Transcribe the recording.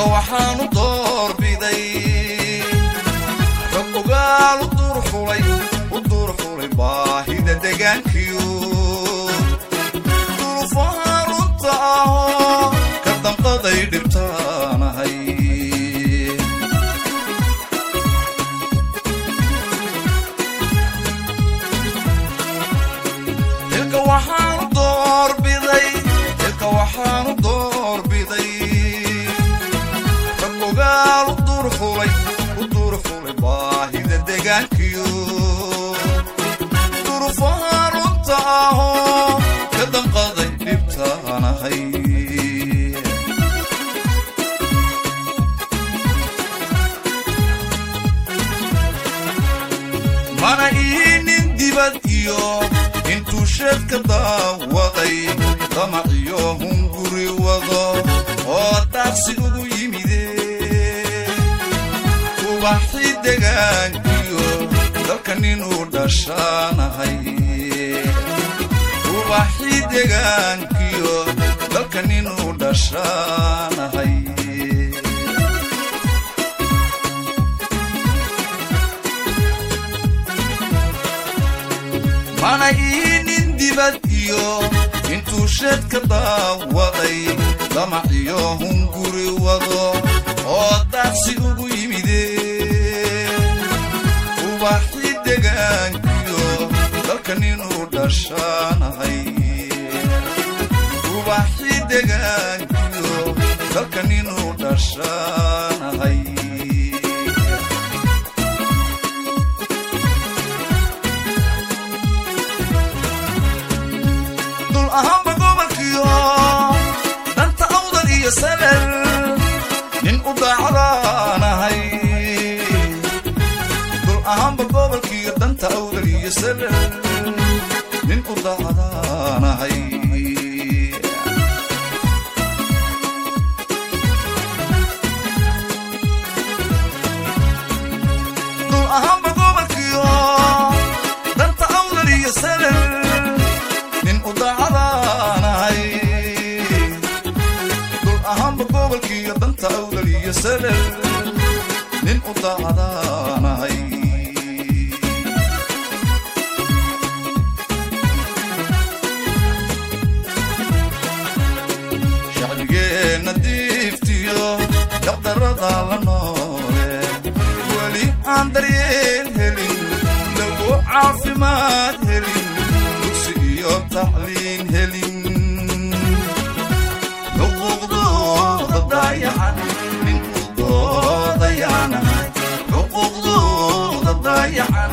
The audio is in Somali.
waxaanu door biday rabbugaal u dur xulay baahida deegaankiyo duruufaha runta ah ka damqaday dhibtaanahay ilka waxaanu door biday rabbugaal u dur xulay baahida deegaankiyo duruufaha runta ah ka damqaday dhibtaanahay mana iinin dibad iyo intuu sheedka daawaday damac iyo hunguri wado oo daaqsi ugu yimide ubaxi deegaankiyo dalkan inuu dhashaanahay ubaxi deegaankiyo dalkan inuu dhashaanahay mana iinin dibad iyo intuu sheedka daawaday damac iyo hunguri wado oo daaqsi ugu yimide ubaxi deegaankiyo dalkan inuu dhashaanahay ubaxi deegaankiyo dalkan inuu dhashaanahay ahamba gobolkiyo danta awdal iyo salal nin u daacadaanahay dul ahamba gobolkiyo danta awdal iyo salal nin u daacadaanahay dul ahamba gobolkiyo danta awdal iyo salal nin u daacadaanahay dul ahaanba gobolkiiyo danta awdal iyo salal nin u daacadaanahay shacbigeenna diiftiyo daqdarada la noole weli aan daryeel helin lagu caafimaad helin تعلين هلين حقوق ضايعة من حقوق ضيعنا حقوق ضايعة